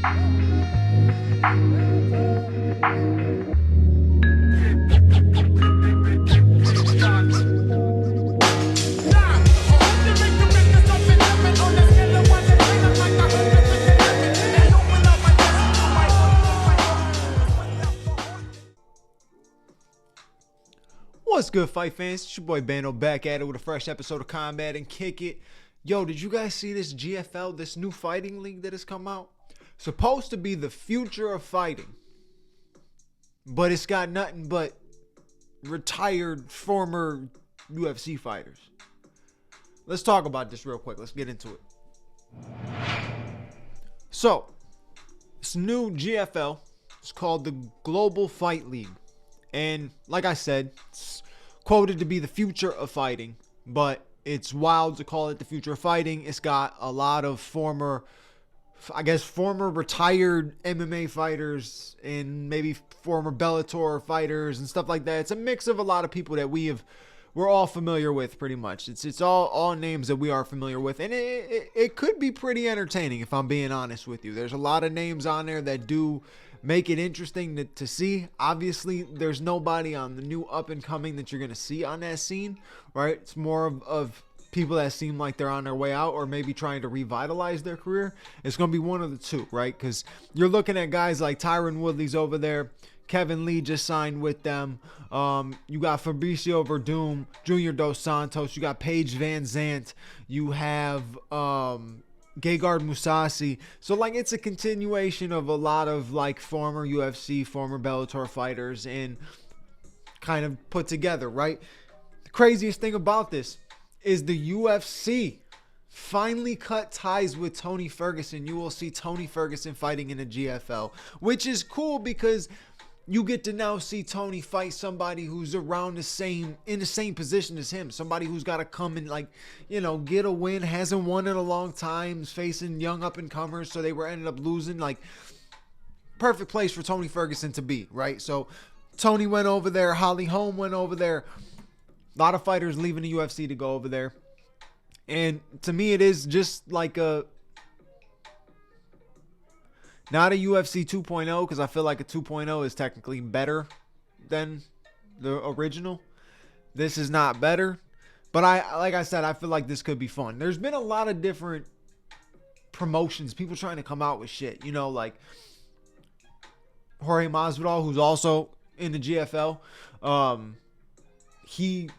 What's good, fight fans? It's your boy Bano back at it with a fresh episode of Combat and Kick It. Yo, did you guys see this GFL, this new fighting league that has come out? Supposed to be the future of fighting, but it's got nothing but retired former UFC fighters. Let's talk about this real quick. Let's get into it. So, this new GFL is called the Global Fight League. And like I said, it's quoted to be the future of fighting, but it's wild to call it the future of fighting. It's got a lot of former retired MMA fighters and maybe former Bellator fighters and stuff like that. It's a mix of a lot of people that we're all familiar with pretty much. It's all names that we are familiar with, and it could be pretty entertaining if I'm being honest with you. There's a lot of names on there that do make it interesting to see. Obviously, there's nobody on the new up and coming that you're going to see on that scene, right? It's more of people that seem like they're on their way out or maybe trying to revitalize their career. It's going to be one of the two, right? Because you're looking at guys like Tyron Woodley's over there. Kevin Lee just signed with them. You got Fabricio Verdum, Junior Dos Santos. You got Paige Van Zant. You have Gegard Mousasi. So like it's a continuation of a lot of like former UFC, former Bellator fighters and kind of put together, right? The craziest thing about this is the UFC finally cut ties with Tony Ferguson. You will see Tony Ferguson fighting in the GFL, which is cool because you get to now see Tony fight somebody who's around in the same position as him. Somebody who's got to come and get a win, hasn't won in a long time, is facing young up and comers. So they ended up losing. Like, perfect place for Tony Ferguson to be, right? So Tony went over there. Holly Holm went over there. A lot of fighters leaving the UFC to go over there. And to me, it is just like not a UFC 2.0, because I feel like a 2.0 is technically better than the original. This is not better. But like I said, I feel like this could be fun. There's been a lot of different promotions, people trying to come out with shit. Like Jorge Masvidal, who's also in the GFL. He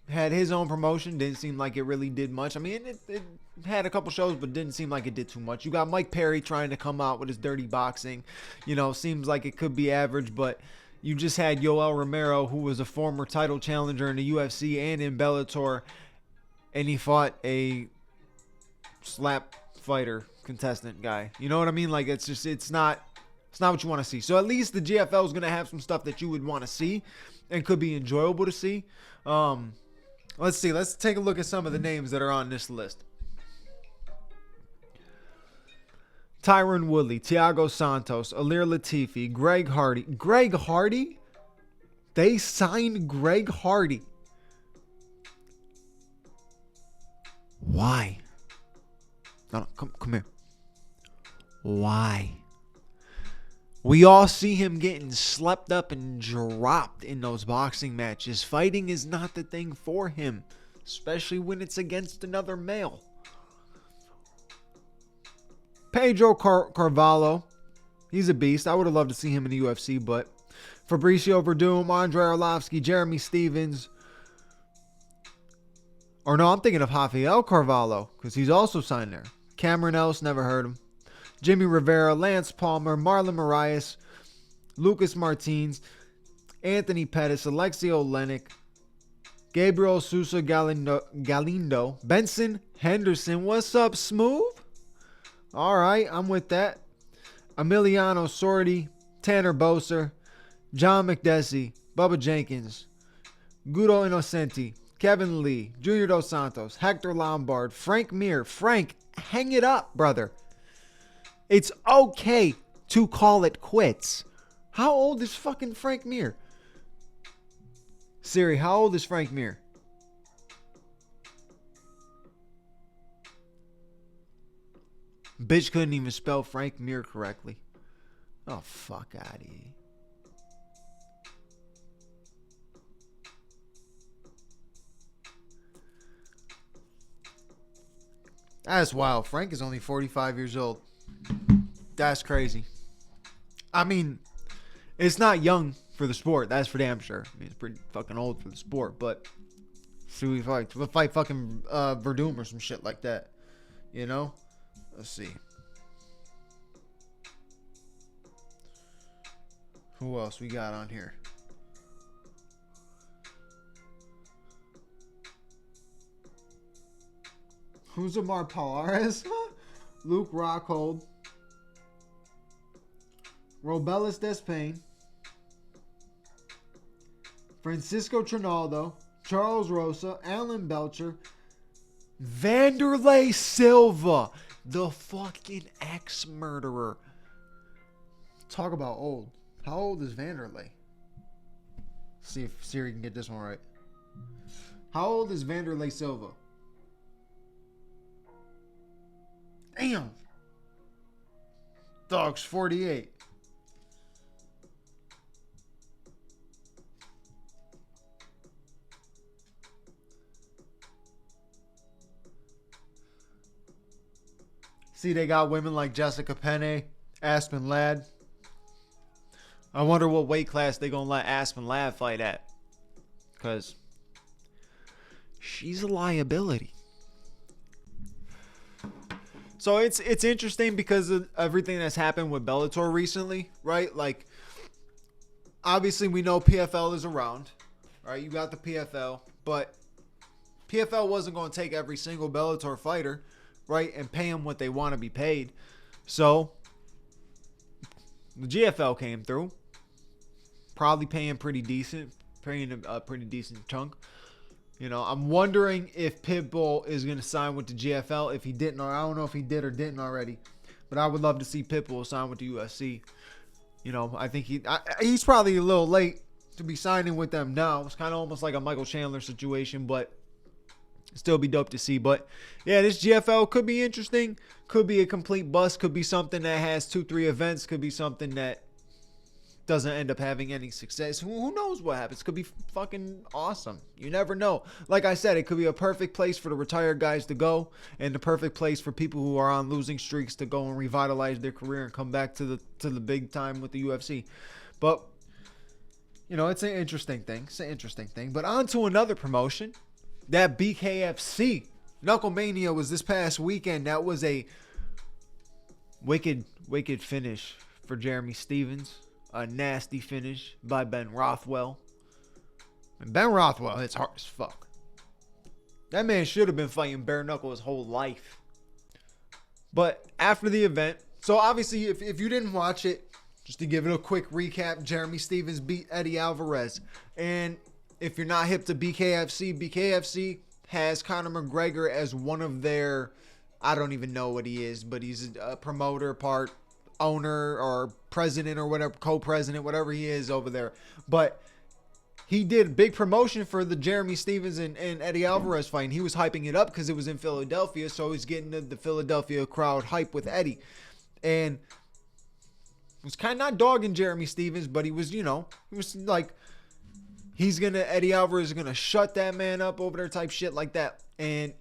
had his own promotion. Didn't seem like it really did much. I mean, it had a couple shows, but didn't seem like it did too much. You got Mike Perry trying to come out with his dirty boxing. Seems like it could be average, but you just had Yoel Romero, who was a former title challenger in the UFC and in Bellator, and he fought a slap fighter contestant guy. You know what I mean? Like, it's not what you want to see. So at least the GFL is going to have some stuff that you would want to see and could be enjoyable to see. Let's see. Let's take a look at some of the names that are on this list. Tyron Woodley, Thiago Santos, Alir Latifi, Greg Hardy. Greg Hardy? They signed Greg Hardy. Why? No, come here. Why? We all see him getting slept up and dropped in those boxing matches. Fighting is not the thing for him, especially when it's against another male. Pedro Carvalho, he's a beast. I would have loved to see him in the UFC, but Fabricio Verdum, Andrei Arlovsky, Jeremy Stevens. Or no, I'm thinking of Rafael Carvalho, because he's also signed there. Cameron Ellis, never heard him. Jimmy Rivera, Lance Palmer, Marlon Moraes, Lucas Martins, Anthony Pettis, Alexio Olenek, Gabriel Sousa Galindo, Benson Henderson. What's up, Smooth? All right, I'm with that. Emiliano Sordi, Tanner Boser, John McDessie, Bubba Jenkins, Guido Innocenti, Kevin Lee, Junior Dos Santos, Hector Lombard, Frank Mir. Frank, hang it up, brother. It's okay to call it quits. How old is fucking Frank Mir? Siri, how old is Frank Mir? Bitch couldn't even spell Frank Mir correctly. Oh, fuck out of here. That's wild. Frank is only 45 years old. That's crazy. I mean, it's not young for the sport. That's for damn sure. I mean, it's pretty fucking old for the sport. But should we fight fucking Verdum or some shit like that? You know? Let's see. Who else we got on here? Who's Amar Palares? Luke Rockhold. Robelis Despain. Francisco Trinaldo. Charles Rosa. Alan Belcher. Vanderlei Silva. The fucking ex-murderer. Talk about old. How old is Vanderlei? See if Siri can get this one right. How old is Vanderlei Silva? Damn. Dog's 48. See, they got women like Jessica Penne, Aspen Ladd. I wonder what weight class they gonna let Aspen Ladd fight at. Because she's a liability. So it's interesting because of everything that's happened with Bellator recently, right? Like, obviously we know PFL is around, right? You got the PFL, but PFL wasn't going to take every single Bellator fighter, right, and pay them what they want to be paid. So the GFL came through, probably paying pretty decent, paying a pretty decent chunk. You know, I'm wondering if Pitbull is going to sign with the GFL. If he didn't, or I don't know if he did or didn't already. But I would love to see Pitbull sign with the UFC. You know, I think he's probably a little late to be signing with them now. It's kind of almost like a Michael Chandler situation, but still be dope to see. But yeah, this GFL could be interesting. Could be a complete bust. Could be something that has 2-3 events. Could be something that doesn't end up having any success. Who knows what happens? Could be fucking awesome. You never know. Like I said, it could be a perfect place for the retired guys to go, and the perfect place for people who are on losing streaks to go and revitalize their career and come back to the big time with the UFC. But you know, it's an interesting thing. It's an interesting thing. But on to another promotion. That BKFC Knucklemania was this past weekend. That was a wicked finish for Jeremy Stephens. A nasty finish by Ben Rothwell. And Ben Rothwell hits hard as fuck. That man should have been fighting bare knuckle his whole life. But after the event, so obviously if you didn't watch it, just to give it a quick recap, Jeremy Stephens beat Eddie Alvarez. And if you're not hip to BKFC has Conor McGregor as one of their, I don't even know what he is, but he's a promoter, part owner or president or whatever, co-president, whatever he is over there. But he did big promotion for the Jeremy Stephens and Eddie Alvarez fight. And he was hyping it up because it was in Philadelphia, so he's getting the Philadelphia crowd hype with Eddie. And was kind of not dogging Jeremy Stephens, but he was, you know, he was like, Eddie Alvarez is gonna shut that man up over there type shit like that. And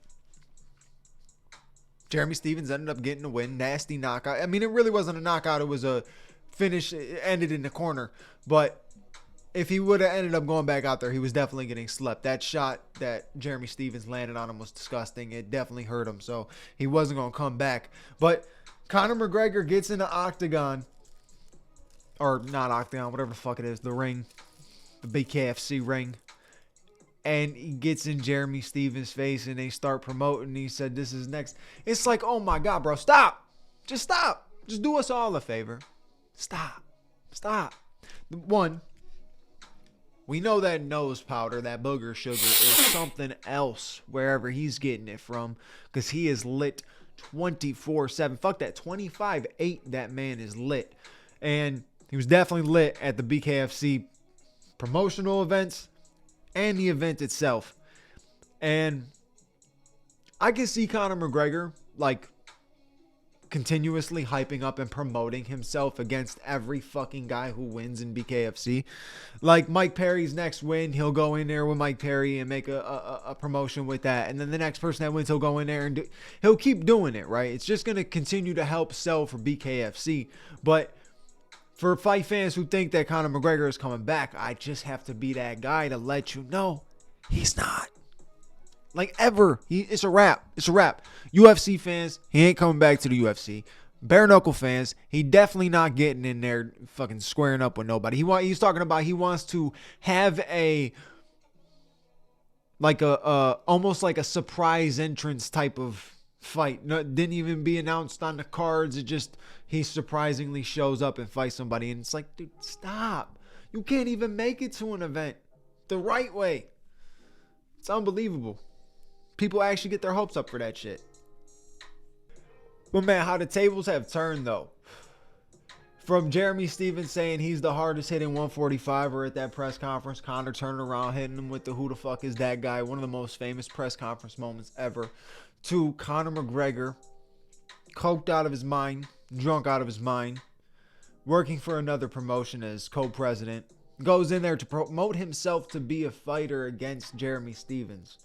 Jeremy Stephens ended up getting a win. Nasty knockout. I mean, it really wasn't a knockout. It was a finish. It ended in the corner. But if he would have ended up going back out there, he was definitely getting slept. That shot that Jeremy Stephens landed on him was disgusting. It definitely hurt him. So he wasn't going to come back. But Conor McGregor gets in the octagon. Or not octagon, whatever the fuck it is. The ring. The BKFC ring. And he gets in Jeremy Stephens' face and they start promoting. He said, this is next. It's like, oh my God, bro, stop. Just stop. Just do us all a favor. Stop. One, we know that nose powder, that booger sugar, is something else wherever he's getting it from. Because he is lit 24/7. Fuck that. 25/8, that man is lit. And he was definitely lit at the BKFC promotional events and the event itself. And I can see Conor McGregor like continuously hyping up and promoting himself against every fucking guy who wins in BKFC. Like Mike Perry's next win, he'll go in there with Mike Perry and make a promotion with that. And then the next person that wins, he'll go in there and he'll keep doing it, right? It's just going to continue to help sell for BKFC. But for fight fans who think that Conor McGregor is coming back, I just have to be that guy to let you know he's not. Like ever. It's a wrap. It's a wrap. UFC fans, he ain't coming back to the UFC. Bare knuckle fans, he definitely not getting in there fucking squaring up with nobody. He's talking about he wants to have almost like a surprise entrance type of fight. No, didn't even be announced on the cards. It just, he surprisingly shows up and fights somebody. And it's like, dude, stop. You can't even make it to an event the right way. It's unbelievable. People actually get their hopes up for that shit. But man, how the tables have turned though. From Jeremy Stephens saying he's the hardest hitting 145er at that press conference, Conor turning around hitting him with the who the fuck is that guy, one of the most famous press conference moments ever, to Conor McGregor, coked out of his mind, drunk out of his mind, working for another promotion as co-president, goes in there to promote himself to be a fighter against Jeremy Stephens.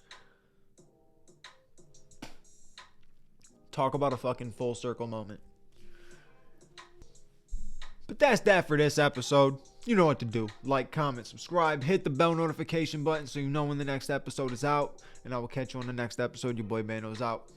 Talk about a fucking full circle moment. But that's that for this episode. You know what to do. Like, comment, subscribe, hit the bell notification button so you know when the next episode is out. And I will catch you on the next episode. Your boy Bando's out.